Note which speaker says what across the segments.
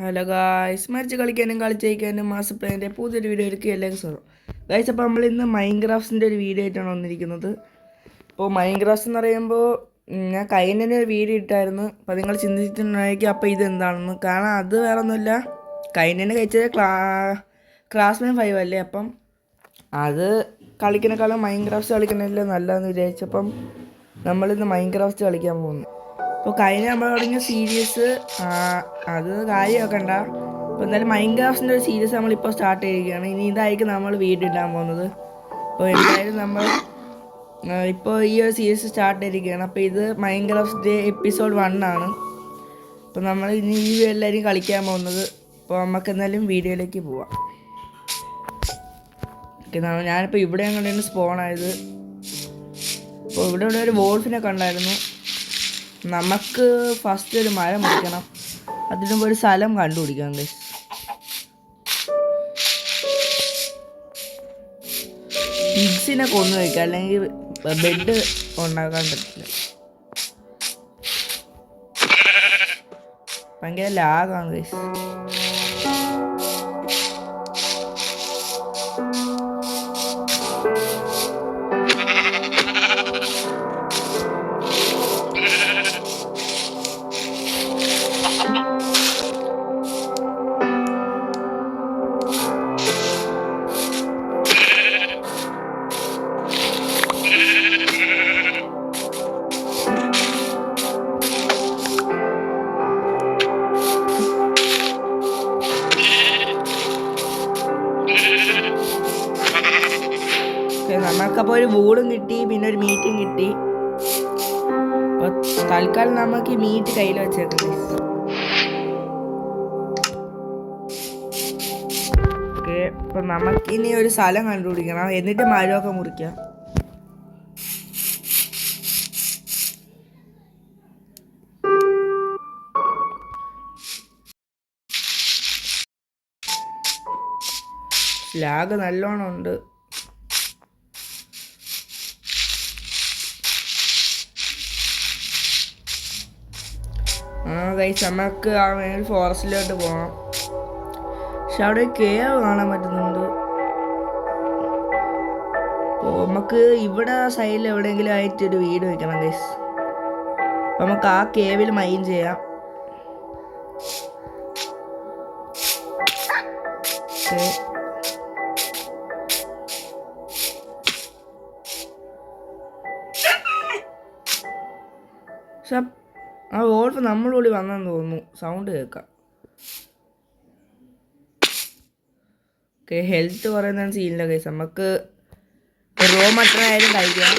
Speaker 1: Hello guys, മരിച്ച് കളിക്കാനും കളിച്ചേക്കാനും master പ്ലേൻ്റെ പുതിയൊരു വീഡിയോയിലേക്ക് എല്ലാവർക്കും സ്വാഗതം. ഗായ്സ്, അപ്പോൾ നമ്മൾ ഇന്ന് മൈൻക്രാഫ്റ്റിൻ്റെ ഒരു വീഡിയോ ആയിട്ടാണ് വന്നിരിക്കുന്നത്. അപ്പോൾ മൈൻക്രാഫ്റ്റ് എന്ന് പറയുമ്പോൾ ഞാൻ കഴിഞ്ഞ ഒരു വീഡിയോ ഇട്ടായിരുന്നു. അപ്പോൾ നിങ്ങൾ ചിന്തിച്ചിട്ടുണ്ടായിരിക്കും അപ്പോൾ ഇതെന്താണെന്ന്. കാരണം അത് വേറെ ഒന്നുമില്ല, കഴിഞ്ഞ കഴിച്ചത് ക്ലാസ്മേറ്റ് 5 അല്ലേ. അപ്പം അത് കളിക്കുന്നേക്കാളും മൈൻക്രാഫ്റ്റ് കളിക്കണമല്ലോ നല്ലതെന്ന് വിചാരിച്ചപ്പം നമ്മളിന്ന് മൈൻക്രാഫ്റ്റ് കളിക്കാൻ പോകുന്നു. അപ്പോൾ കഴിഞ്ഞ നമ്മൾ തുടങ്ങിയ സീരീസ് അത് കാര്യമാക്കണ്ട. അപ്പോൾ എന്തായാലും മൈൻക്രാഫ്റ്റിൻ്റെ ഒരു സീരീസ് നമ്മളിപ്പോൾ സ്റ്റാർട്ട് ചെയ്യുകയാണ്. ഇനി ഇതായിരിക്കും നമ്മൾ വീഡിയോ ഇടാൻ പോകുന്നത്. അപ്പോൾ എന്തായാലും നമ്മൾ ഇപ്പോൾ ഈ ഒരു സീരീസ് സ്റ്റാർട്ട് ചെയ്തിരിക്കുകയാണ്. അപ്പോൾ ഇത് മൈൻക്രാഫ്റ്റ് എപ്പിസോഡ് 1 ആണ്. അപ്പോൾ നമ്മൾ ഇനി ഈ എല്ലാവരും കളിക്കാൻ പോകുന്നത്. അപ്പോൾ നമുക്ക് എന്തായാലും വീഡിയോയിലേക്ക് പോവാം. ഓക്കെ, ഞാനിപ്പോൾ ഇവിടെ കൊണ്ടാണ് സ്പോണായത്. അപ്പോൾ ഇവിടെ ഒരു വോൾഫിനെ കണ്ടായിരുന്നു. നമുക്ക് ഫസ്റ്റ് ഒരു മരം മുറിക്കണം, അതിനുമ്പ് ഒരു സ്ഥലം കണ്ടുപിടിക്കാം. പിഗ്സിനെ കൊന്നു വയ്ക്കാം, അല്ലെങ്കിൽ ബെഡ് ഉണ്ടാക്കാൻ പറ്റില്ല. ഭയങ്കര ലാഗാണ് ഗൈസ്. നമുക്കപ്പോൾ ഒരു വൂളും കിട്ടി, പിന്നെ ഒരു മീറ്റും കിട്ടി. അപ്പോൾ തൽക്കാലം നമുക്ക് ഈ മീറ്റ് കയ്യിൽ വെച്ചേക്കാം. ഓക്കെ, അപ്പോൾ നമുക്കിനി ഒരു സ്ഥലം കണ്ടുപിടിക്കണം, എന്നിട്ട് മരമൊക്കെ മുറിക്കാം. ലാഗ് നല്ലോണം ഉണ്ട്. ഗൈസ്, നമുക്ക് ആ ഫോറസ്റ്റിലോട്ട് പോകാം. പക്ഷെ അവിടെ കേവ് കാണാൻ പറ്റുന്നുണ്ട്. അപ്പോൾ നമുക്ക് ഇവിടെ സൈഡിൽ എവിടെയെങ്കിലും ആയിട്ടൊരു വീട് വെക്കണം ഗൈസ്. അപ്പം നമുക്ക് ആ കേവിൽ മൈൻ ചെയ്യാം. പക്ഷെ ആ വോൾഫ് നമ്മളോടി വന്നെന്ന് തോന്നുന്നു, സൗണ്ട് കേൾക്കാം. ഓക്കെ, ഹെൽത്ത് പറയുന്നതാണ് സീനില്ല കേസ്. നമുക്ക് റോ മട്ടൺ ആയാലും കഴിക്കാം.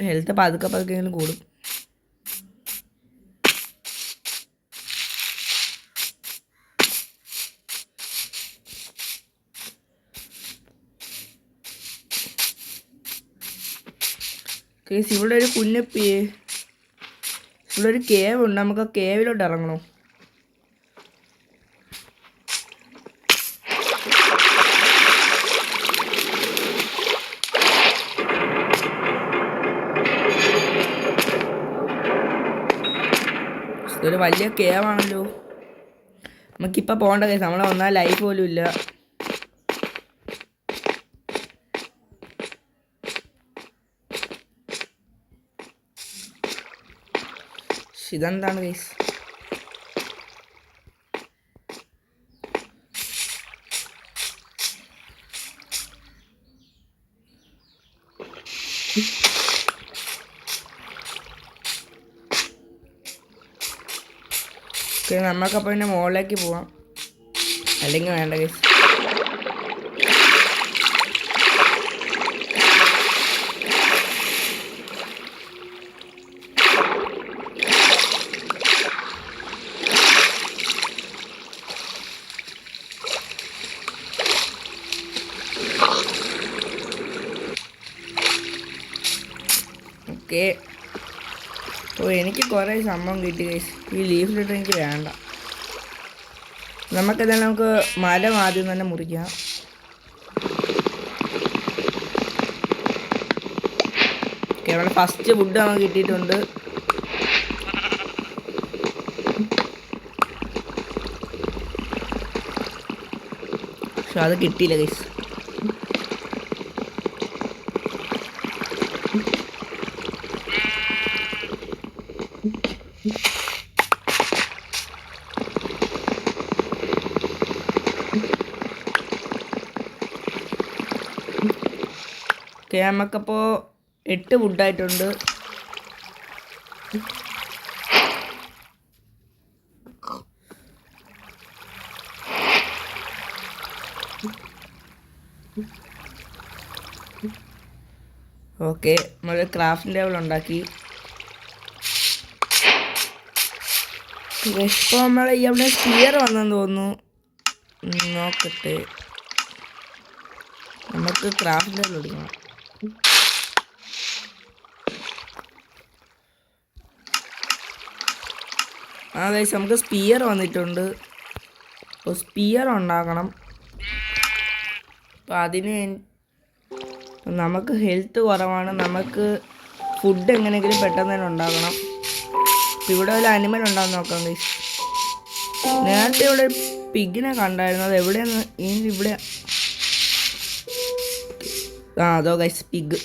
Speaker 1: ഹെൽത്ത് പതുക്കെങ്കിലും കൂടും. കേസ് ഇവിടെ ഒരു കുഞ്ഞപ്പിയേ, ഇവിടെ ഒരു കേവ് ഉണ്ട്. നമുക്ക് ആ കേവിലോട്ട് ഇറങ്ങണോ? ഇതൊരു വലിയ കേവാണല്ലോ. നമുക്കിപ്പോൾ പോകേണ്ട കേസ്, നമ്മളെ ഒന്നാം ലൈഫ് പോലും ഇല്ല. ഇതെന്താണ് കേസ്? നമുക്കപ്പോൾ പിന്നെ മുകളിലേക്ക് പോവാം, അല്ലെങ്കിൽ വേണ്ട കേസ്. ഓക്കെ, എനിക്ക് കുറേ സംഭവം കിട്ടി ഗൈസ്. ഈ ലീഫിലിട്ട് എനിക്ക് വേണ്ട. നമുക്കെന്തായാലും നമുക്ക് മരം ആദ്യം തന്നെ മുറിക്കാം. ഓക്കെ, നമ്മുടെ ഫസ്റ്റ് വുഡ് നമുക്ക് കിട്ടിയിട്ടുണ്ട്. പക്ഷെ അത് കിട്ടിയില്ല ഗൈസ്. ഓക്കെ, നമുക്കപ്പോൾ 8 വുഡായിട്ടുണ്ട്. ഓക്കെ, നമ്മൾ ക്രാഫ്റ്റിംഗ് ടേബിൾ ഉണ്ടാക്കി. ഇപ്പോൾ നമ്മൾ ഇവിടെ സ്പിയർ വന്നെന്ന് തോന്നുന്നു. നോക്കട്ടെ, നമുക്ക് ക്രാഫ്റ്റിംഗ് ടേബിൾ എടുക്കണം. ഗൈസ്, നമുക്ക് സ്പിയർ വന്നിട്ടുണ്ട്. അപ്പോൾ സ്പിയർ ഉണ്ടാക്കണം. അപ്പോൾ അതിന് നമുക്ക് ഹെൽത്ത് കുറവാണ്. നമുക്ക് ഫുഡ് എങ്ങനെയെങ്കിലും പെട്ടെന്ന് തന്നെ ഉണ്ടാക്കണം. അപ്പോൾ ഇവിടെ ഒരു അനിമൽ ഉണ്ടാകുന്ന നോക്കാം ഗൈസ്. നേരത്തെ ഇവിടെ ഒരു പിഗിനെ കണ്ടായിരുന്നു. അത് എവിടെയാണ്? ഇവിടെ. അതോ ഗൈസ്, പിഗ്.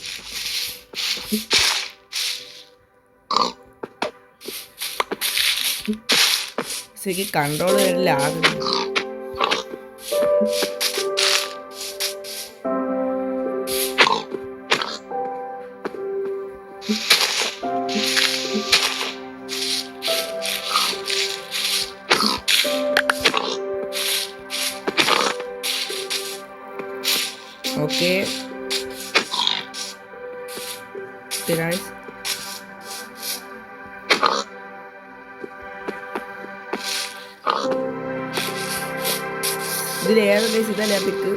Speaker 1: ശരിക്കും കൺട്രോൾ വരില്ലാകുന്നു. ഓക്കെ, ഇതിൽ ഏത് ഗൈസ്? ഇതല്ലേ പിക്ക്.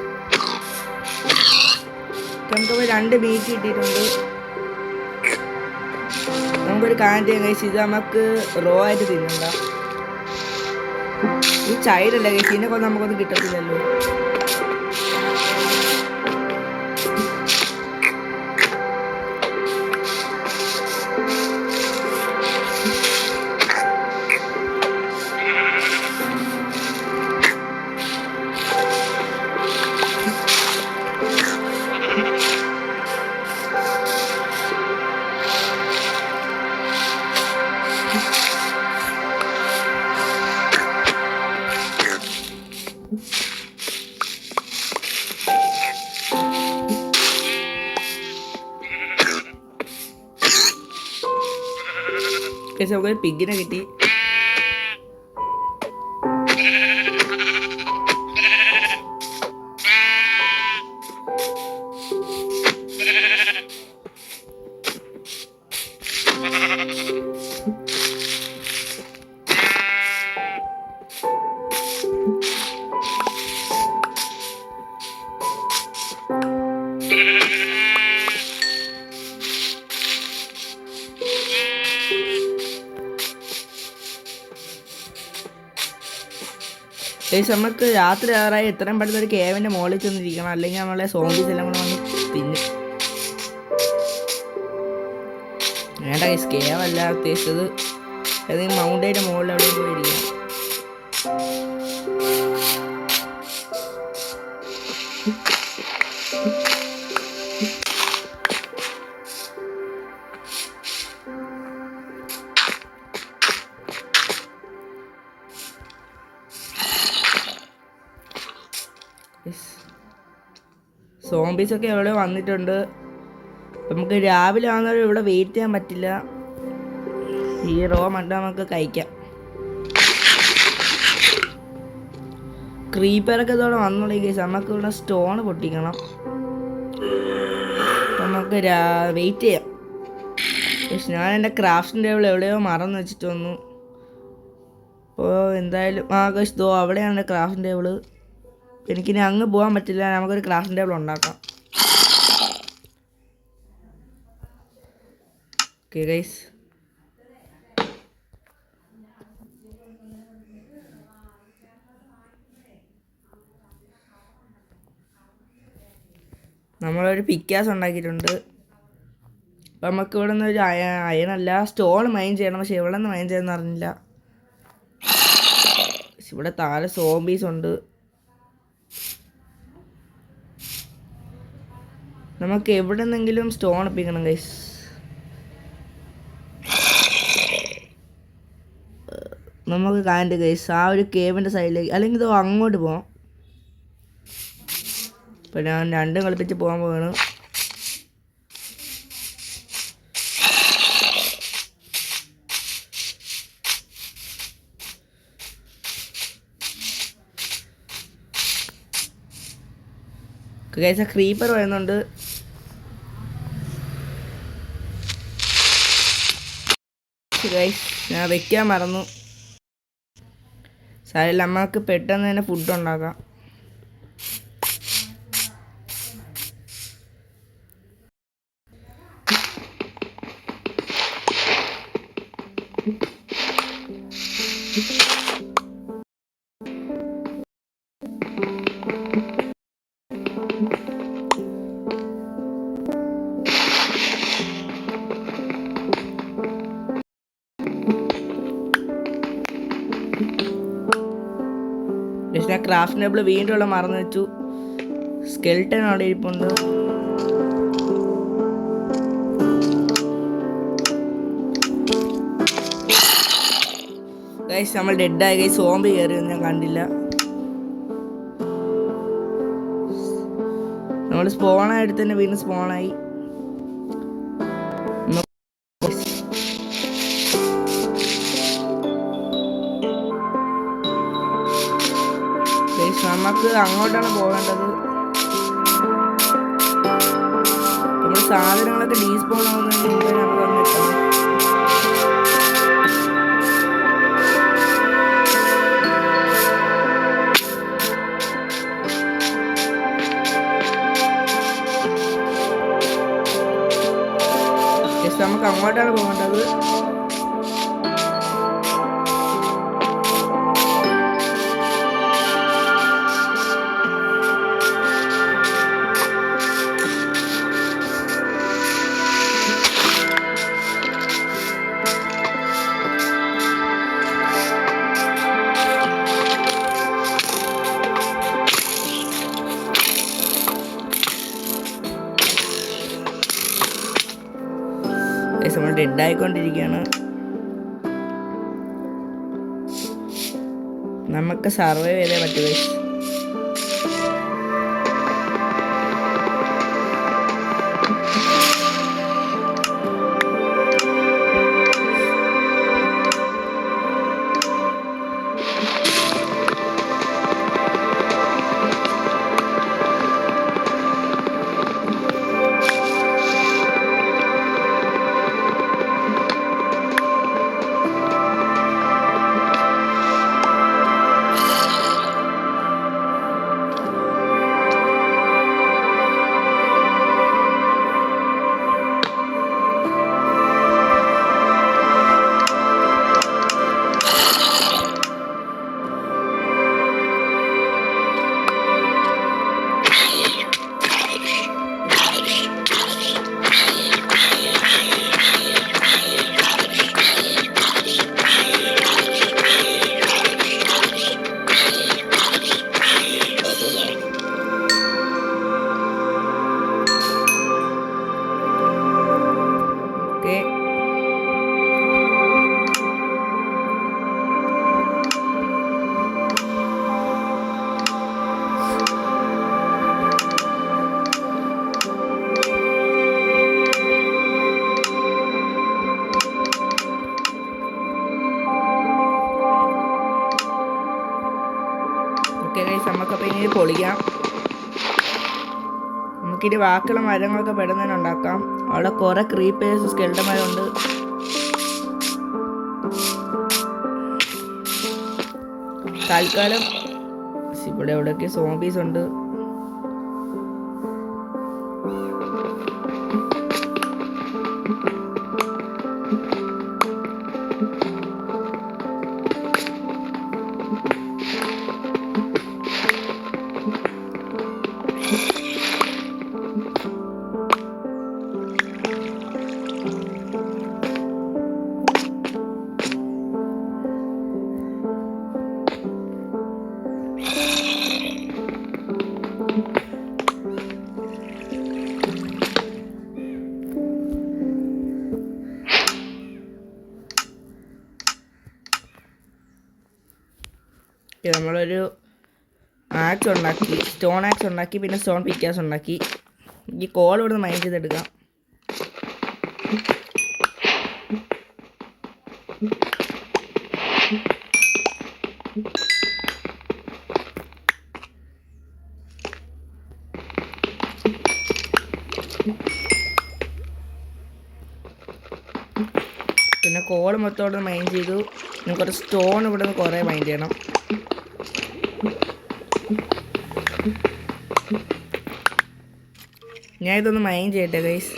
Speaker 1: നമുക്കിപ്പോൾ 2 മീറ്റ് കിട്ടിയിട്ടുണ്ട്. നമുക്കൊരു കാര്യം ചെയ്യാം ഗൈസ്. ഇത് നമുക്ക് റോ ആയിട്ട് തിന്നണ്ട. ഈ ചൈൽഡല്ല ഗൈസ്, ഇതിനൊക്കെ നമുക്കൊന്നും കിട്ടത്തില്ലല്ലോ. നമുക്കൊരു പിഗിനെ കിട്ടി. നമുക്ക് രാത്രി ആറായി എത്രയും പെട്ടെന്ന് ഒരു കേവിൻ്റെ മുകളിൽ ചെന്നിരിക്കണം. അല്ലെങ്കിൽ നമ്മളെ സോംബീസ് എല്ലാം കൂടെ വന്ന് തിന്നും. വേണ്ട ഗൈസ്, കേവല്ല ഉദ്ദേശിച്ചത്. ഏതെങ്കിലും മൗണ്ടൈൻ്റെ മുകളിൽ എവിടെ പോയിരിക്കണം. സോംബീസൊക്കെ എവിടെ വന്നിട്ടുണ്ട്. നമുക്ക് രാവിലെ ആണെന്നൊരു ഇവിടെ വെയിറ്റ് ചെയ്യാൻ പറ്റില്ല. ഈ റോ മണ്ട നമുക്ക് കഴിക്കാം. ക്രീപ്പറൊക്കെ ഇതോടെ വന്നോളൂ കേസ്. നമുക്ക് ഇവിടെ സ്റ്റോൺ പൊട്ടിക്കണം. നമുക്ക് വെയിറ്റ് ചെയ്യാം. പക്ഷെ ഞാൻ എൻ്റെ ക്രാഫ്റ്റിംഗ് ടേബിൾ എവിടെയോ മറന്ന് വെച്ചിട്ട് വന്നു. അപ്പോൾ എന്തായാലും കേസ് ദോ അവിടെയാണ് എൻ്റെ ക്രാഫ്റ്റിംഗ് ടേബിള്. എനിക്കിനി അങ്ങ് പോകാൻ പറ്റില്ല. നമുക്കൊരു ക്രാഫ്റ്റിംഗ് ടേബിൾ ഉണ്ടാക്കാം. ഓക്കെ ഗൈസ്, നമ്മളൊരു പിക്കാസ് ഉണ്ടാക്കിയിട്ടുണ്ട്. അപ്പം നമുക്ക് ഇവിടെ നിന്ന് ഒരു അയണല്ല സ്റ്റോൺ മൈൻ ചെയ്യണം. പക്ഷെ എവിടെ നിന്ന് മൈൻ ചെയ്യുന്ന അറിഞ്ഞില്ല. ഇവിടെ താഴെ സോംബീസ് ഉണ്ട്. നമുക്ക് എവിടെ നിന്നെങ്കിലും സ്റ്റോൺ ഒപ്പിക്കണം ഗൈസ്. നമുക്ക് കാണ്ട് ഗൈസ് ആ ഒരു കേവിൻ്റെ സൈഡിലേക്ക്, അല്ലെങ്കിൽ ഇത് അങ്ങോട്ട് പോകാം. ഇപ്പം ഞാൻ രണ്ടും കളിപ്പിച്ച് പോകാൻ പോവാണ്. ഗൈസ് ക്രീപ്പർ വരുന്നുണ്ട്. ഗൈസ് ഞാൻ വെക്കാൻ മറന്നു. സാരില്ല, നമുക്ക് പെട്ടെന്ന് തന്നെ ഫുഡ് ഉണ്ടാക്കാം. പക്ഷേ ഞാൻ ക്രാഫ്റ്റ് ടേബിൾ വീണ്ടും ഉള്ള മറന്നു വെച്ചു. സ്കെൽട്ടൻ അവിടെ ഇരിപ്പുണ്ട്. ഗൈസ് നമ്മൾ ഡെഡായി. ഗൈസ് സോംബി കയറിയൊന്നും ഞാൻ കണ്ടില്ല. നമ്മൾ സ്പോണായിട്ട് തന്നെ വീണ്ടും സ്പോണായി. നമുക്ക് അങ്ങോട്ടാണ് പോകേണ്ടത്. നമ്മുടെ സാധനങ്ങളൊക്കെ ഡീസ്പോൺ ആവുന്നതിന് മുമ്പ് നമുക്ക് അങ്ങ് എത്തണം. നമുക്ക് അങ്ങോട്ടാണ് പോകേണ്ടത്. നമ്മൾ ഡെഡായിക്കൊണ്ടിരിക്കുകയാണ്. നമുക്ക് സർവൈവ് ചെയ്തേ പറ്റൂ. നമുക്കപ്പോൾ ഇനി പൊളിക്കാം. നമുക്കിനി ബാക്കിയുള്ള മരങ്ങളൊക്കെ പെട്ടെന്ന് തന്നെ ഉണ്ടാക്കാം. അവിടെ കുറേ ക്രീപ്പേഴ്സ് സ്കെൽട്ടന്മാരുണ്ട്. തൽക്കാലം ഇവിടെ എവിടെയൊക്കെ സോംബീസ് ഉണ്ട്. നമ്മളൊരു ആക്സ് ഉണ്ടാക്കി, സ്റ്റോൺ ആക്സ് ഉണ്ടാക്കി, പിന്നെ സ്റ്റോൺ പിക്കാസ് ഉണ്ടാക്കി. ഈ കോൾ ഇവിടുന്ന് മൈൻഡ് ചെയ്തെടുക്കാം. പിന്നെ കോൾ മൊത്തം ഇവിടെ മൈൻഡ് ചെയ്തു. പിന്നെ കുറച്ച് സ്റ്റോൺ ഇവിടെ നിന്ന് കുറേ മൈൻഡ് ചെയ്യണം. ഞാൻ ഇതൊന്ന് മൈൻഡ് ചെയ്യട്ടെ ഗൈസ്.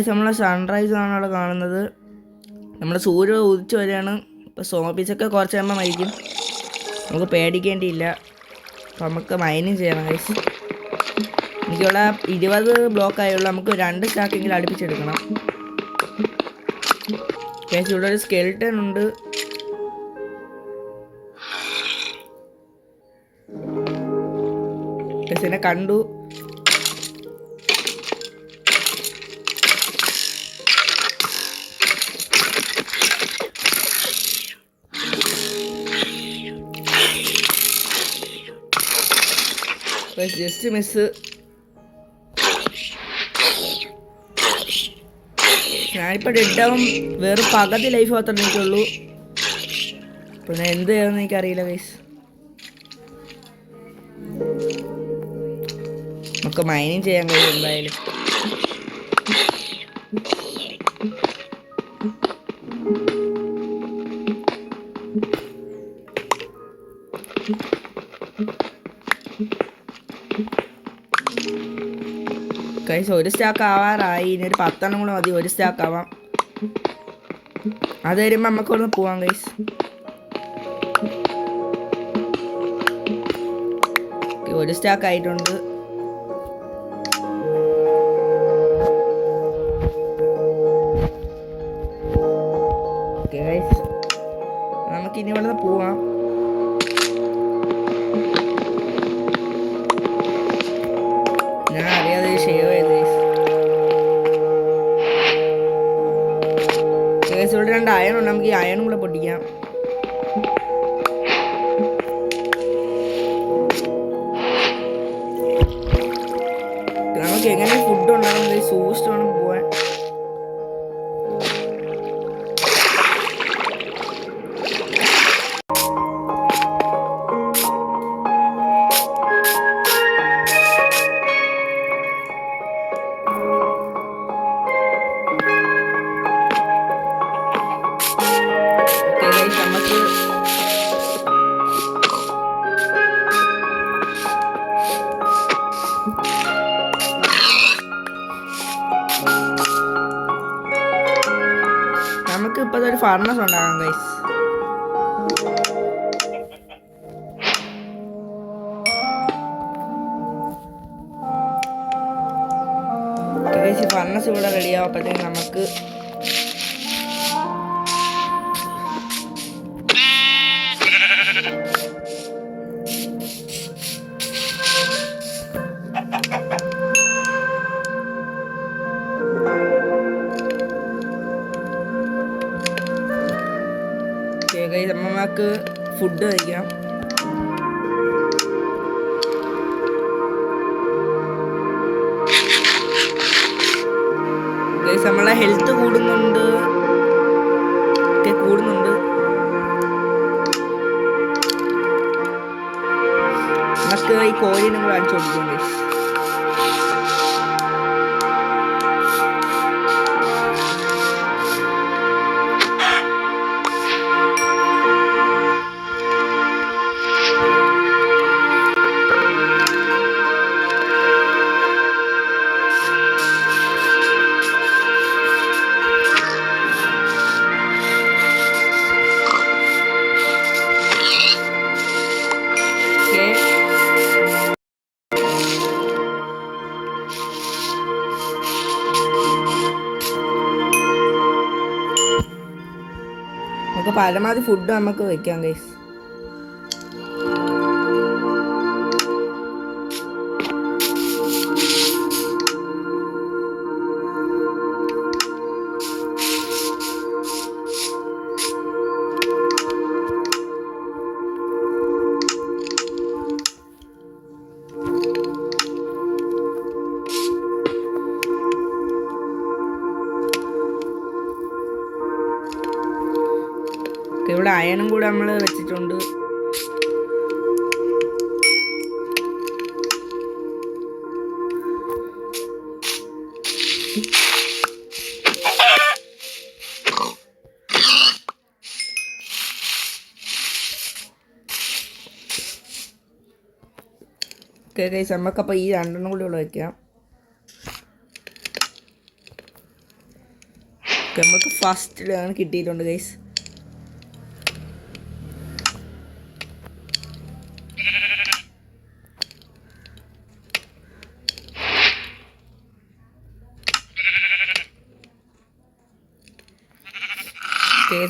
Speaker 1: നമ്മളെ സൺറൈസ് ആണ് അവിടെ കാണുന്നത്. നമ്മുടെ സൂര്യൻ ഉദിച്ചു വരികയാണ്. ഇപ്പോൾ സോമപ്പീസൊക്കെ കുറച്ച് കഴിയുമ്പോൾ മരിക്കും. നമുക്ക് പേടിക്കേണ്ടിയില്ല. അപ്പോൾ നമുക്ക് മൈനിങ് ചെയ്യണം ഗൈസ്. എനിക്കുള്ള 20 ബ്ലോക്കായുള്ള നമുക്ക് 2 സ്റ്റാക്കെങ്കിലും അടുപ്പിച്ചെടുക്കണം ഗൈസ്. ഇവിടെ ഒരു സ്കെൽട്ടൺ ഉണ്ട്. ഗൈസ് എന്നെ കണ്ടു. Just miss. ഞാനിപ്പോൾ ഡെഡാവും. വേറെ പകുതി ലൈഫ് മാത്രമേ എനിക്കുള്ളൂ. പിന്നെ എന്ത് ചെയ്യാമെന്ന് എനിക്കറിയില്ല ഗൈസ്. നമുക്ക് മൈനിങ് ചെയ്യാൻ കഴിയും എന്തായാലും. ഗൈസ് ഒരു സ്റ്റാക്ക് ആവാറായി. ഇനി ഒരു 10 എണ്ണം കൂടെ മതി, ഒരു സ്റ്റാക്ക് ആവാം. അത് വരുമ്പോൾ നമുക്കൊന്ന് പോവാം ഗൈസ്. ഒരു സ്റ്റാക്ക് ആയിട്ടുണ്ട്. ഓക്കെ ഗൈസ്, നമുക്കിനി ഇവിടെ നിന്ന് പോവാം. ഞാൻ അറിയാതെ ഷേവ് ചെയ്ത് ഗൈസ്. ഇവിടെ 2 അയണുണ്ട്. നമുക്ക് ഈ അയണും കൂടെ പൊട്ടിക്കാം. നമുക്ക് എങ്ങനെ ഫുഡ് ഉണ്ടാകുന്നത് സൂക്ഷിച്ച് വേണം പോവാൻ. നമുക്ക് ഇപ്പോൾ ഒരു ഫർണസ് ഉണ്ടാകാം ഗൈസ്. ഫർണസ് ഇവിടെ റെഡിയാവുമ്പോഴത്തേക്ക് നമുക്ക് നമുക്ക് ഫുഡ് കഴിക്കാം. നമ്മളെ ഹെൽത്ത് കൂടുന്നുണ്ട്. നമുക്ക് ഈ കോഴിനെ കൂടെ അടിച്ചു കൊടുക്കും. നമുക്ക് പരമാവധി ഫുഡ് നമുക്ക് വെക്കാം ഗൈസ്. അയണും കൂടെ നമ്മൾ വെച്ചിട്ടുണ്ട്. ഓക്കെ ഗൈസ്, നമുക്കപ്പോൾ ഈ രണ്ടെണ്ണം കൂടി ഇവിടെ വയ്ക്കാം. നമുക്ക് ഫസ്റ്റ് കിട്ടിയിട്ടുണ്ട് ഗൈസ്.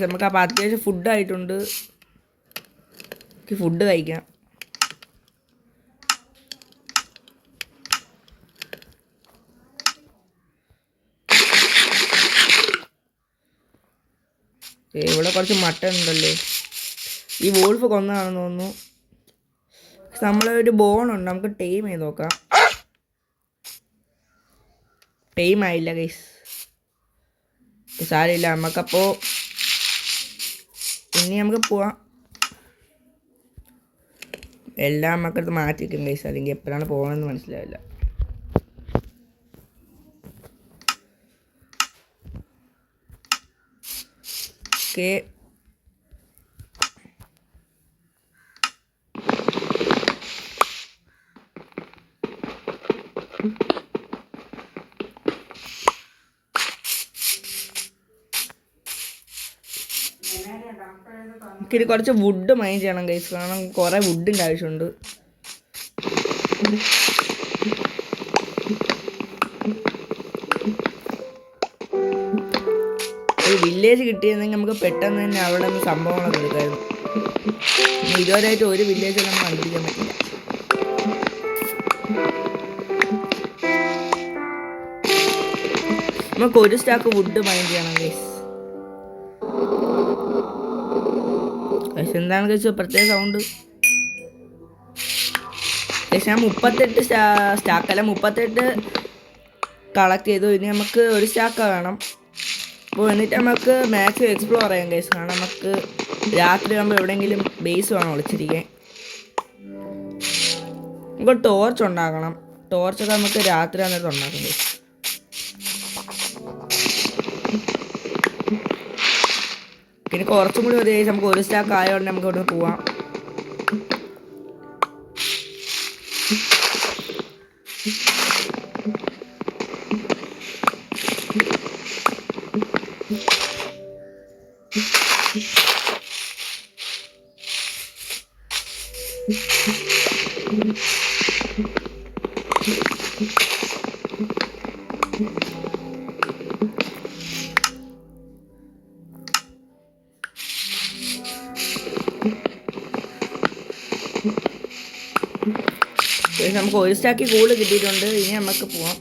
Speaker 1: നമുക്ക് അപ്പോൾ അത്യാവശ്യം ഫുഡായിട്ടുണ്ട്. ഫുഡ് കഴിക്കാം. ഇവിടെ കുറച്ച് മട്ടൺ ഉണ്ടല്ലേ. ഈ വോൾഫ് കൊന്നതാണെന്ന് തോന്നുന്നു. നമ്മളൊരു ബോണുണ്ട്, നമുക്ക് ടൈം ചെയ്ത് നോക്കാം. ടൈം ആയില്ല ഗൈസ്, സാരമില്ല. നമുക്കപ്പോൾ ഇനി നമുക്ക് പോവാം. എല്ലാം നമുക്കടുത്ത് മാറ്റി വയ്ക്കും ഗൈസ്, അല്ലെങ്കിൽ എപ്പോഴാണ് പോകണമെന്ന് മനസ്സിലാവില്ല. ഓക്കെ, എനിക്കിത് കുറച്ച് വുഡ് മൈൻഡ് ചെയ്യണം ഗൈസ്, കാരണം കുറേ വുഡിൻ്റെ ആവശ്യമുണ്ട്. ഒരു വില്ലേജ് കിട്ടിയിരുന്നെങ്കിൽ നമുക്ക് പെട്ടെന്ന് തന്നെ അവിടെ നിന്ന് സംഭവങ്ങളൊക്കെ എടുക്കായിരുന്നു. ഇതുവരെയായിട്ട് ഒരു വില്ലേജ് നമുക്ക് കണ്ടുപിടിക്കാൻ പറ്റില്ല. നമുക്ക് ഒരു സ്റ്റാക്ക് വുഡ് മൈൻഡ് ചെയ്യണം ഗൈസ്. എന്താണ് കഴിച്ചു പ്രത്യേക സൗണ്ട്? ഞാൻ 38 സ്റ്റാക്കല്ല 38 കളക്ട് ചെയ്തു. ഇനി നമുക്ക് ഒരു സ്റ്റാക്ക് വേണം. അപ്പോൾ എന്നിട്ട് നമുക്ക് മാക്സിമം എക്സ്പ്ലോർ ചെയ്യാം ഗൈസ്. കാരണം നമുക്ക് രാത്രി ആകുമ്പോൾ എവിടെയെങ്കിലും ബേസ് വേണം ഒളിച്ചിരിക്കാൻ. നമുക്ക് ടോർച്ച് ഉണ്ടാക്കണം. ടോർച്ചൊക്കെ നമുക്ക് രാത്രി വന്നിട്ട് ഉണ്ടാക്കും ഗൈസ്. പിന്നെ കുറച്ചും കൂടി മതി ഗൈസ്. നമുക്ക് ഒരു സ്റ്റാക്ക് ആയതുകൊണ്ട് നമുക്ക് ഇവിടെ പോവാം. നമുക്ക് ഒരു സ്റ്റാക്ക് കൂടുതൽ കിട്ടിയിട്ടുണ്ട്. ഇനി നമുക്ക് പോവാം.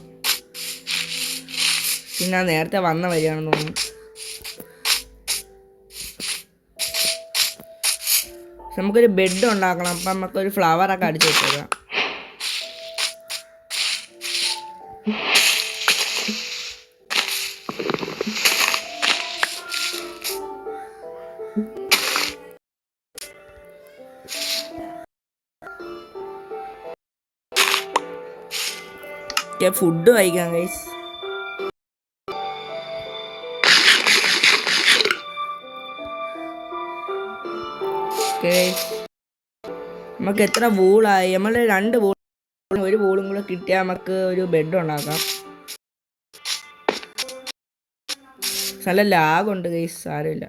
Speaker 1: പിന്നെ നേരത്തെ വന്ന വരികയാണെന്ന് തോന്നുന്നു. നമുക്കൊരു ബെഡ് ഉണ്ടാക്കണം. അപ്പം നമുക്കൊരു ഫ്ലവറൊക്കെ അടിച്ചു വെച്ചേക്കാം. ഫുഡ് കഴിക്കാം ഗൈസ്. നമുക്ക് എത്ര വൂളായി? നമ്മൾ 2 വൂൾ, ഒരു വൂളും കൂടെ കിട്ടിയാൽ നമുക്ക് ഒരു ബെഡ് ഉണ്ടാക്കാം. നല്ല ലാഗുണ്ട് ഗൈസ്, സാരമില്ല.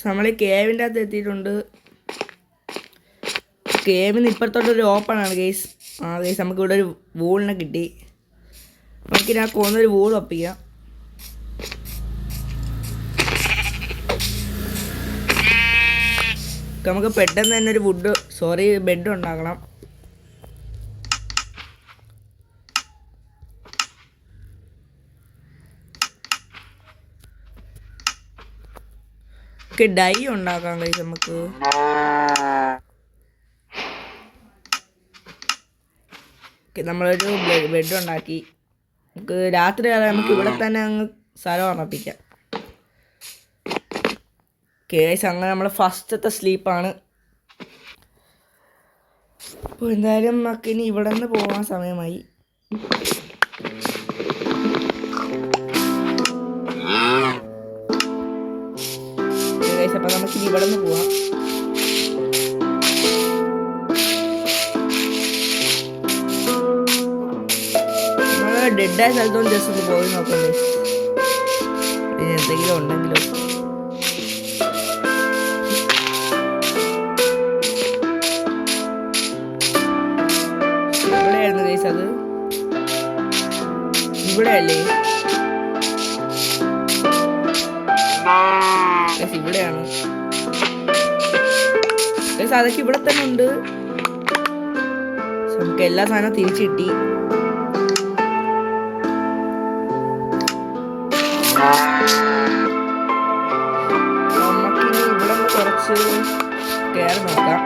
Speaker 1: നമ്മൾ കേവിൻ്റെ അകത്ത് എത്തിയിട്ടുണ്ട്. കേവിന് ഇപ്പുറത്തോട്ടൊരു ഓപ്പൺ ആണ് ഗൈസ്. ഗൈസ് നമുക്കിവിടെ ഒരു വൂളിനെ കിട്ടി. നമുക്കിതിനകത്ത് പോകുന്നൊരു വൂൾ ഒപ്പിക്കാം. നമുക്ക് പെട്ടെന്ന് തന്നെ ഒരു ബെഡ് ഉണ്ടാക്കണം. ഡൈ ഉണ്ടാക്കാം ഗൈസ് നമുക്ക്. നമ്മളൊരു ബെഡ് ഉണ്ടാക്കി. നമുക്ക് രാത്രി നമുക്ക് ഇവിടെ തന്നെ അങ്ങ് സ്ഥലം ഉറപ്പിക്കാം. ഗൈസ് അങ്ങനെ നമ്മൾ ഫസ്റ്റത്തെ സ്ലീപ്പാണ്. അപ്പോൾ എന്തായാലും നമുക്ക് ഇനി ഇവിടെ നിന്ന് പോകാൻ സമയമായി. അപ്പോൾ നമുക്കിനി ഇവിടെ നിന്ന് പോവാം. നമ്മൾ ഡെഡായ സ്ഥലത്തോളം ജസ്റ്റ് ഒന്ന് പോയി നോക്കണ്ടേ, ഇനി എന്തെങ്കിലും ഉണ്ടെങ്കിലോ. എവിടെയായിരുന്നു ഗൈസ് അത്? ഇവിടെയല്ലേ? ഇവിടെയാണ്. അതൊക്കെ ഇവിടെ തന്നെ ഉണ്ട്. നമുക്ക് എല്ലാ സാധനവും തിരിച്ചു കിട്ടി. നമുക്കിനി ഇവിടെ കുറച്ച് കയറി നോക്കാം.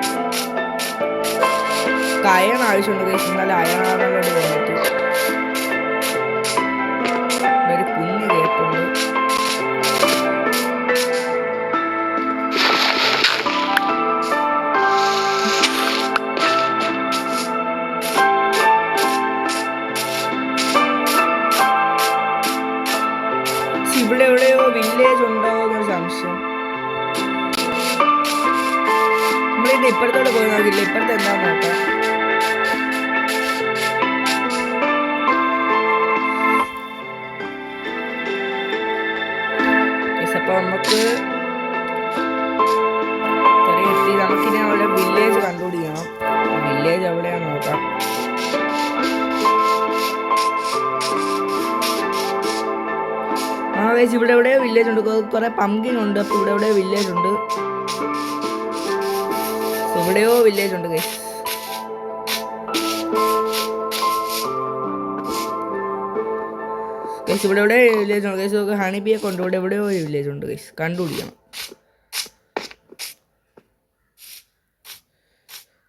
Speaker 1: അയൺ ആവശ്യമുണ്ട് ഗൈസ്. എന്നാലും അയണാണല്ലോ വേണ്ടിട്ട് ഒരു കുഞ്ഞ് കേപ്പുണ്ട്. ഇവിടെ എവിടെയോ വില്ലേജ് ഉണ്ടോ എന്നൊരു സംശയം. നമ്മളിത് ഇപ്പുറത്തോട്ട് പോയി നോക്കില്ല. ഇപ്പുറത്ത് എന്താന്ന് നോക്കാം. അപ്പോൾ നമുക്കിനി അവിടെ വില്ലേജ് കണ്ടുപിടിക്കണം. വില്ലേജ് എവിടെയാന്ന് നോക്കാം. ഗൈസ് ഇവിടെ എവിടെയോ വില്ലേജ് ഉണ്ട്. കുറെ പംകിൻ ഉണ്ട്. അപ്പോൾ ഇവിടെ എവിടെയോ വില്ലേജ് ഉണ്ട്. എവിടെയോ വില്ലേജ് ഉണ്ട് ഗൈസ്. ഗൈസ് ഇവിടെ എവിടെ വില്ലേജ് ഉണ്ട് ഗൈസ്. ഹണി ബീയെ കൊണ്ട് ഇവിടെ എവിടെയോ ഒരു വില്ലേജ് ഉണ്ട് ഗൈസ്. കണ്ടുപിടിക്കണം.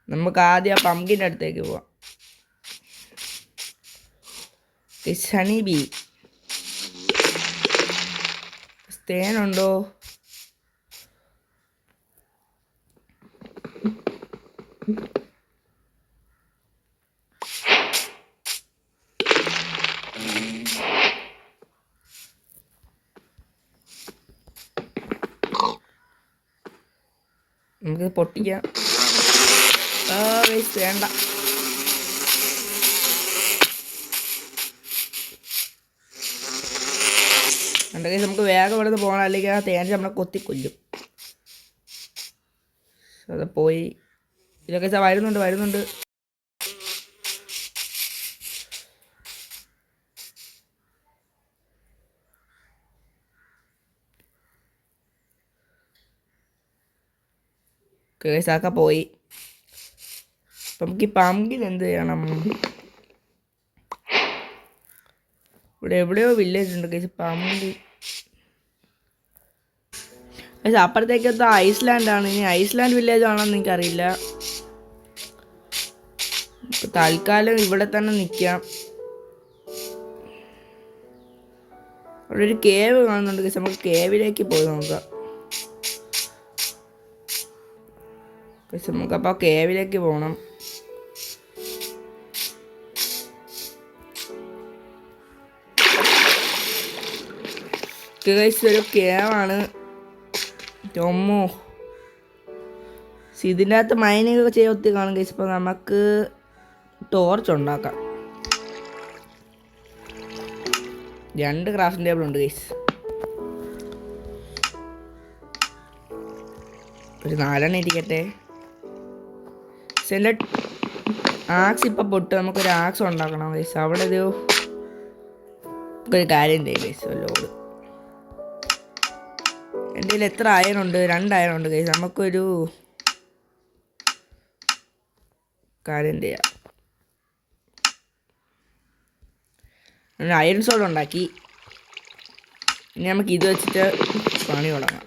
Speaker 1: നമുക്ക് ആദ്യം ആ പംകിൻ്റെ അടുത്തേക്ക് പോവാം. ഗൈസ് ഹണി ബീ തേനുണ്ടോ? നമുക്ക് പൊട്ടിക്കാം. വേണ്ട. ഉണ്ടെങ്കിൽ നമുക്ക് വേഗം ഇവിടെ നിന്ന് പോകണം. അല്ലെങ്കിൽ ആ തേൻ നമ്മളെ കൊത്തിക്കൊല്ലും. അത് പോയി. ഇതൊക്കെ വരുന്നുണ്ട്. കേസാക്ക പോയി. അപ്പം നമുക്ക് ഈ പമ്പിൽ എന്ത് ചെയ്യണം? ഇവിടെ എവിടെയോ വില്ലേജ് ഉണ്ട് കേസ്. പമ്പിൽ അപ്പുറത്തേക്കത്തെ ഐസ്ലാൻഡാണ്. ഇനി ഐസ്ലാൻഡ് വില്ലേജ് ആണെന്ന് എനിക്കറിയില്ല. തൽക്കാലം ഇവിടെ തന്നെ നിൽക്കാം. അവിടെ ഒരു കേവ് കാണുന്നുണ്ട് കേസ്. നമുക്ക് കേവിലേക്ക് പോയി നോക്കാം. നമുക്കപ്പോൾ കേവിലേക്ക് പോകണം. ഒരു കേവാണ്. ചൊമ്മോ ഇതിൻ്റെ അകത്ത് മൈനിങ് ഒക്കെ ചെയ്യാൻ ഒത്തിരി കാണും ഗൈസ്. ഇപ്പോൾ നമുക്ക് ടോർച്ച് ഉണ്ടാക്കാം. 2 ക്രാഫ്റ്റിംഗ് ടേബിൾ ഉണ്ട് ഗൈസ്. ഒരു 4 ഇരിക്കട്ടെ. എൻ്റെ ആക്സ് ഇപ്പം പൊട്ട്. നമുക്കൊരു ആക്സ് ഉണ്ടാക്കണം ഗൈസ്. അവിടെ ഒരു കാര്യം ചെയ്യും ഗൈസ്. ലോഡ് എൻ്റെ കയ്യിൽ എത്ര അയണുണ്ട്? 2 അയണുണ്ട് ഗൈസ്. നമുക്കൊരു കാര്യം ചെയ്യാം. അയൺ സോഡ് ഉണ്ടാക്കി. ഇനി നമുക്ക് ഇത് വെച്ചിട്ട് പണി തുടങ്ങാം.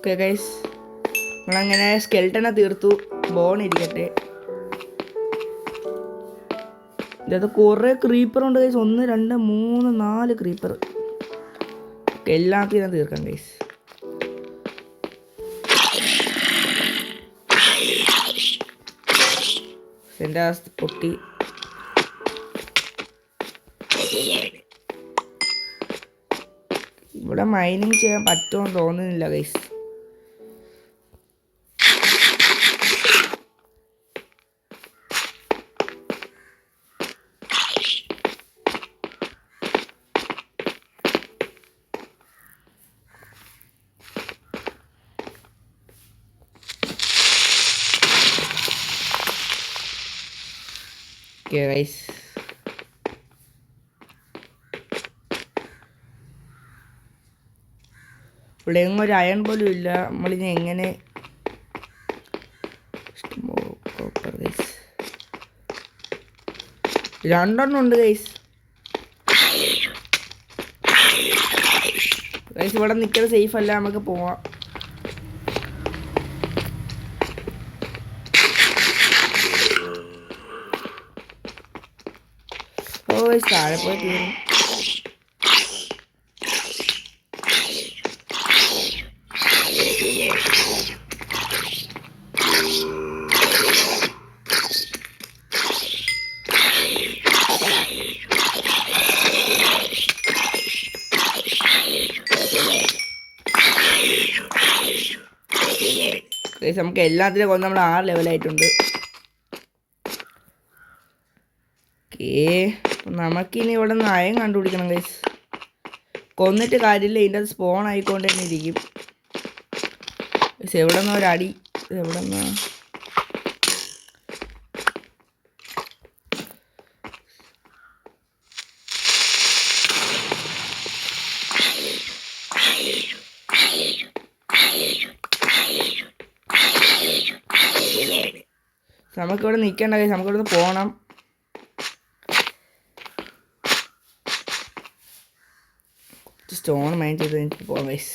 Speaker 1: ഓക്കെ ഗൈസ്, നമ്മളങ്ങനെ സ്കെൽട്ടനെ തീർത്തു. ബോൺ ഇരിക്കട്ടെ. ഇതിനകത്ത് കുറേ ക്രീപ്പറുണ്ട് ഗൈസ്. 1 2 3 4 ക്രീപ്പർ. എല്ലാത്തിനും തീർക്കാം ഗൈസ്. എൻ്റെ പൊട്ടി. ഇവിടെ മൈനിങ് ചെയ്യാൻ പറ്റുമെന്ന് തോന്നുന്നില്ല ഗൈസ്. ഓക്കെ ഗൈസ്, ഇവിടെ എങ്ങും ഒരു അയൺ പോലും ഇല്ല. നമ്മളിനി എങ്ങനെ? ഗൈസ് 2 ഉണ്ട് ഗൈസ്. ഗൈസ് ഇവിടെ നിൽക്കുന്നത് സേഫ് അല്ല. നമുക്ക് പോവാം. ഓ ഗൈസ് താഴെ പോയി തീർന്നു. നമുക്ക് എല്ലാത്തിനും കൊന്ന് നമ്മൾ 6 ലെവലായിട്ടുണ്ട്. ഓക്കേ, നമുക്കിനി ഇവിടെ നിന്ന് അയം കണ്ടുപിടിക്കണം ഗൈസ്. കൊന്നിട്ട് കാര്യമില്ല, ഇതിൻ്റെ സ്പോൺ ആയിക്കൊണ്ട് തന്നെ ഇരിക്കും. എവിടെ നിന്നോ ഒരടി. എവിടെ നിന്നാ? നമുക്കിവിടെ നിൽക്കേണ്ട ഗൈസ്. നമുക്കിവിടെ പോകണം. സ്റ്റോൺ മൈൻഡ് ചെയ്ത് എനിക്ക് പോകാം ഗൈസ്.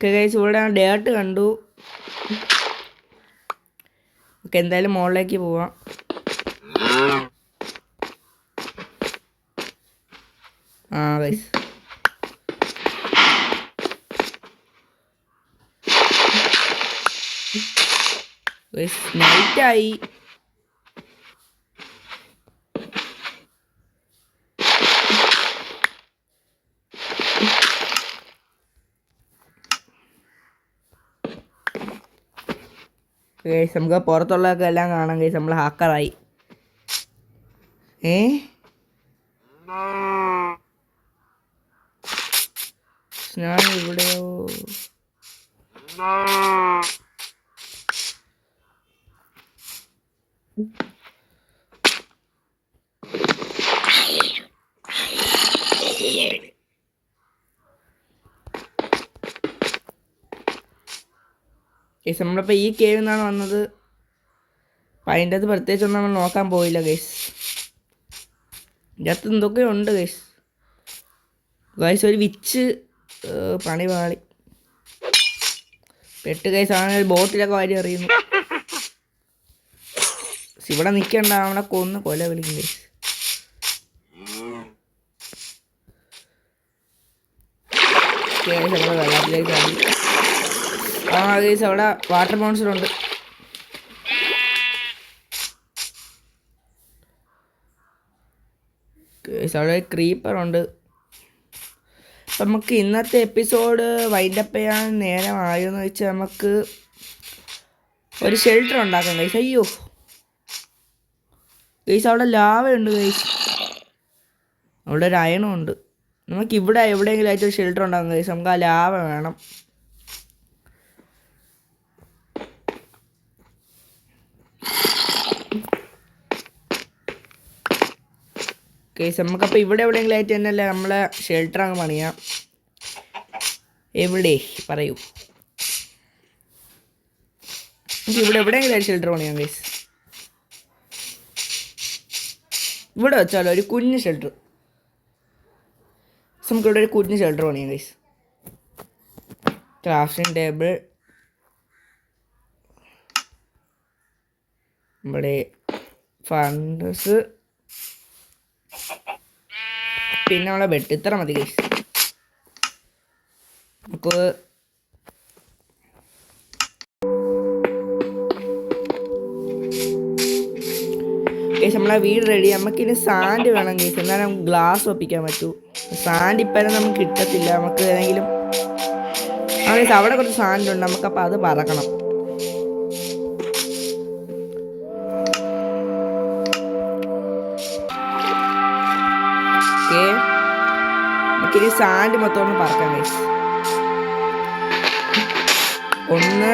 Speaker 1: ഓക്കെ ഗൈസ്, ഇവിടെ ഡേർട്ട് കണ്ടു. ഓക്കെ, എന്തായാലും മുകളിലേക്ക് പോവാം. ഗൈസ് നൈറ്റായി. ഗൈസ് നമുക്ക് പുറത്തുള്ളതൊക്കെ എല്ലാം കാണാം ഗൈസ്. നമ്മൾ ഹാക്കറായി. ഞാൻ ഇവിടെയോ ഗൈസ് നമ്മളിപ്പോൾ ഈ കേവിൽ നിന്നാണ് വന്നത്. അപ്പം അതിൻ്റെ അത് പ്രത്യേകിച്ചൊന്നും നമ്മൾ നോക്കാൻ പോയില്ല ഗൈസ്. ഇതിൻ്റെ അകത്ത് എന്തൊക്കെയോ ഉണ്ട് ഗൈസ്. ഗൈസ് ഒരു വിച്ച് പണി പാളി പെട്ട് ഗൈസ്. ആണെങ്കിൽ ബോട്ടിലൊക്കെ വാരി അറിയുന്നു. ഇവിടെ നിൽക്കണ്ട, അവിടെ കൊല വിളിക്കും ഗൈസ്. നമ്മൾ വെള്ളത്തിലേക്ക് ആടി. ഗൈസ് അവിടെ വാട്ടർ മോൺസ്റ്റർ ഉണ്ട്. ഗൈസ് അവിടെ ക്രീപ്പർ ഉണ്ട്. അപ്പം നമുക്ക് ഇന്നത്തെ എപ്പിസോഡ് വൈൻഡപ്പ് ചെയ്യാൻ നേരമായോ എന്ന് വെച്ചാൽ നമുക്ക് ഒരു ഷെൽട്ടർ ഉണ്ടാക്കാം ഗൈസ്. അയ്യോ ഗൈസ് അവിടെ ലാവയുണ്ട് ഗൈസ്. അവിടെ ഒരു അയണും ഉണ്ട്. നമുക്ക് ഇവിടെ എവിടെയെങ്കിലും ആയിട്ട് ഒരു ഷെൽട്ടർ ഉണ്ടാക്കാം ഗൈസ്. നമുക്ക് ആ ലാവ വേണം. ഗൈസ് നമുക്കപ്പോൾ ഇവിടെ എവിടെയെങ്കിലും ആയിട്ട് തന്നെയല്ലേ നമ്മളെ ഷെൽട്ടർ അങ്ങ് പണിയാം. എവിടെ പറയൂ. നമുക്ക് ഇവിടെ എവിടെയെങ്കിലും ആയിട്ട് ഷെൽട്ടർ പണിയാം ഗൈസ്. ഇവിടെ വെച്ചാലോ ഒരു കുഞ്ഞ് ഷെൽട്ടർ. നമുക്കിവിടെ ഒരു കുഞ്ഞ് ഷെൽട്ടർ പണിയാം ഗൈസ്. ക്രാഫ്റ്റിംഗ് ടേബിൾ, ഇവിടെ ഫണ്ടസ്, പിന്നെ നമ്മളെ ബെഡ്. ഇത്ര മതി ഗൈസ്. നമുക്ക് ഗൈസ് നമ്മളെ വീട് റെഡി. നമുക്കിനി സാൻഡ് വേണം ഗൈസ്. എന്നാലും ഗ്ലാസ് ഒപ്പിക്കാൻ പറ്റൂ. സാൻഡ് ഇപ്പം നമുക്ക് കിട്ടത്തില്ല. നമുക്ക് ഏതെങ്കിലും ഗൈസ് അവിടെ കുറച്ച് സാൻഡ് ഉണ്ട്. നമുക്കപ്പോൾ അത് പറക്കണം. ഓക്കെ നമുക്കിനി സാൻഡ് മൊത്തം ഒന്ന് പറക്കാം ഗൈസ്. ഒന്ന്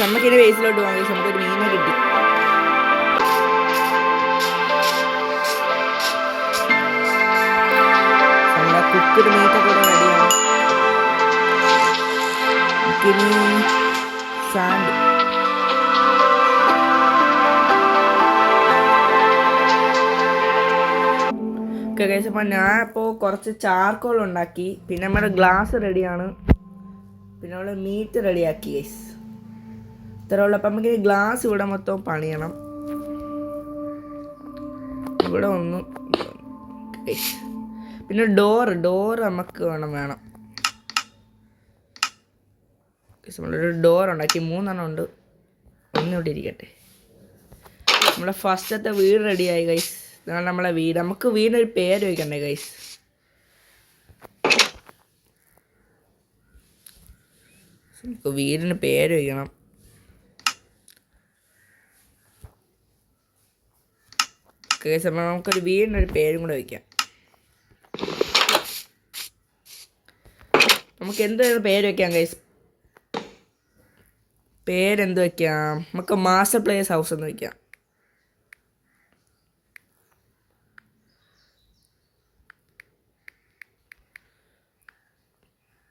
Speaker 1: നമുക്കിനി ബേസിലോട്ട് പോകാം ഗൈസ്. നമുക്കൊരു മീനെ കിട്ടി. നമ്മുടെ കുക്കഡ് മീറ്റൊക്കെ കൂടെ റെഡിയാണ്. നമുക്കിനി സാൻഡ്. ഓക്കെ ഗൈസ് അപ്പോൾ ഞാൻ ഇപ്പോൾ കുറച്ച് ചാർക്കോൾ ഉണ്ടാക്കി. പിന്നെ നമ്മുടെ ഗ്ലാസ് റെഡിയാണ്. പിന്നെ നമ്മൾ മീറ്റ് റെഡിയാക്കി ഗൈസ്. ഇത്ര ഉള്ളപ്പോൾ നമുക്ക് ഗ്ലാസ് ഇവിടെ മൊത്തം പണിയണം. ഇവിടെ ഒന്നും. പിന്നെ ഡോറ് നമുക്ക് വേണം. നമ്മളൊരു ഡോർ ഉണ്ടാക്കി. 3 ഉണ്ട്. ഒന്നിവിടെ ഇരിക്കട്ടെ. നമ്മളെ ഫസ്റ്റത്തെ വീട് റെഡിയായി ഗൈസ്. ഇതാണ് നമ്മളെ വീട്. നമുക്ക് വീടിനൊരു പേര് വയ്ക്കണ്ടേ ഗൈസ്. നമുക്ക് വീടിന് പേര് വയ്ക്കണം. ഗൈസ് അപ്പോൾ നമുക്കൊരു വീടിനൊരു പേരും കൂടെ വയ്ക്കാം. നമുക്ക് എന്തായാലും പേര് വയ്ക്കാം ഗൈസ്. പേരെന്ത് വയ്ക്കാം? നമുക്ക് മാസ്റ്റർ പ്ലേയേഴ്സ് ഹൗസ് എന്ന് വയ്ക്കാം.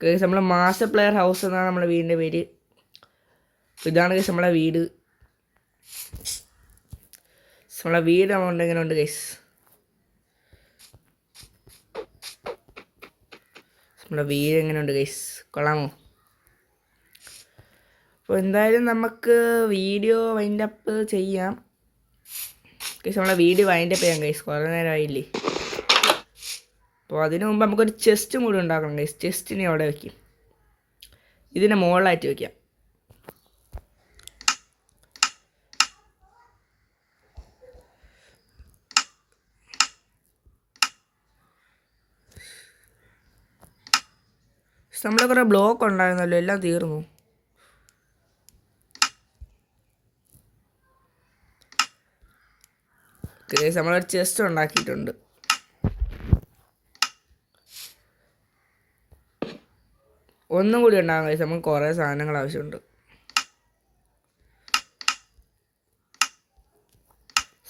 Speaker 1: ഗൈസ് നമ്മളെ മാസ്റ്റർ പ്ലെയർ ഹൗസ് എന്നാണ് നമ്മുടെ വീടിൻ്റെ പേര്. ഇതാണ് ഗൈസ് നമ്മളെ വീട്. നമ്മളെ വീട് നമ്മളുണ്ട്. എങ്ങനെ ഉണ്ട് ഗൈസ്? നമ്മുടെ വീട് എങ്ങനെയുണ്ട് ഗൈസ്? കൊള്ളാമോ? അപ്പോൾ എന്തായാലും നമുക്ക് വീഡിയോ വൈൻഡ് അപ്പ് ചെയ്യാം. ഗൈസ് നമ്മളെ വീഡിയോ വൈൻഡപ്പ് ചെയ്യാം ഗൈസ്, കുറേ നേരമായില്ലേ. അപ്പോൾ അതിനു മുമ്പ് നമുക്കൊരു ചെസ്റ്റും കൂടി ഉണ്ടാക്കണം ഗൈസ്. ചെസ്റ്റിനെ അവിടെ വയ്ക്കും, ഇതിനെ മുകളിലായിട്ട് വയ്ക്കാം. നമ്മളെ കുറേ ബ്ലോക്ക് ഉണ്ടായിരുന്നല്ലോ, എല്ലാം തീർന്നു. ഗൈസ് നമ്മളൊരു ചെസ്റ്റ് ഉണ്ടാക്കിയിട്ടുണ്ട്. ഒന്നും കൂടി ഉണ്ടാകാം ഗൈസ്, നമുക്ക് കുറേ സാധനങ്ങൾ ആവശ്യമുണ്ട്.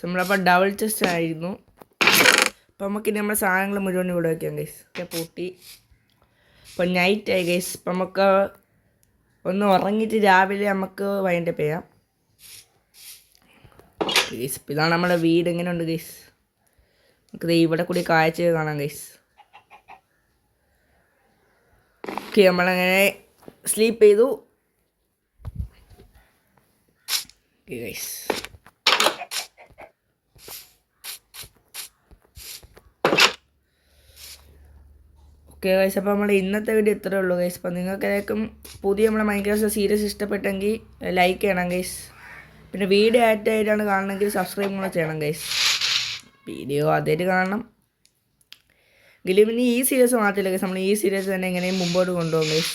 Speaker 1: നമ്മളപ്പോൾ ഡബിൾ ചെസ്റ്റ് ആയിരുന്നു. അപ്പോൾ നമുക്കിനി നമ്മുടെ സാധനങ്ങൾ മുഴുവൻ ഇവിടെ വയ്ക്കാം ഗൈസ്. പൂട്ടി. അപ്പോൾ നൈറ്റ് ആയി ഗൈസ്. ഇപ്പം നമുക്ക് ഒന്ന് ഉറങ്ങിയിട്ട് രാവിലെ നമുക്ക് വൈൻഡപ്പ് ചെയ്യാം ഗൈസ്. ഇതാണ് നമ്മുടെ വീട്. എങ്ങനെയുണ്ട് ഗൈസ്? നമുക്കിത് ഇവിടെ കൂടി കാഴ്ച കാണാം ഗൈസ്. ഓക്കെ, നമ്മളങ്ങനെ സ്ലീപ്പ് ചെയ്തു ഗൈസ്. ഓക്കെ ഗൈസ്, അപ്പോൾ നമ്മൾ ഇന്നത്തെ വീഡിയോ ഇത്രയേ ഉള്ളൂ ഗൈസ്. അപ്പോൾ നിങ്ങൾക്കേക്കും പുതിയ നമ്മളെ മൈൻക്രാഫ്റ്റ് സീരീസ് ഇഷ്ടപ്പെട്ടെങ്കിൽ ലൈക്ക് ചെയ്യണം ഗൈസ്. പിന്നെ വീഡിയോ ആയിട്ടാണ് കാണണമെങ്കിൽ സബ്സ്ക്രൈബ് കൂടെ ചെയ്യണം ഗൈസ്. വീഡിയോ ആദ്യമായിട്ട് കാണണം എങ്കിലും ഇനി ഈ സീരീസ് മാത്രമല്ല ഗൈസ്, നമ്മൾ ഈ സീരീസ് തന്നെ എങ്ങനെയും മുമ്പോട്ട് കൊണ്ടുപോകും ഗൈസ്.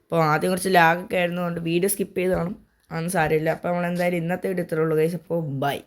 Speaker 1: അപ്പോൾ ആദ്യം കുറച്ച് ലാഗൊക്കെ ആയിരുന്നുകൊണ്ട് വീഡിയോ സ്കിപ്പ് ചെയ്ത് കാണും, അതൊന്നും സാരമില്ല. അപ്പോൾ നമ്മൾ എന്തായാലും ഇന്നത്തെ വീഡിയോ ഇത്രയേ ഉള്ളൂ ഗൈസ്. അപ്പോൾ ബൈ.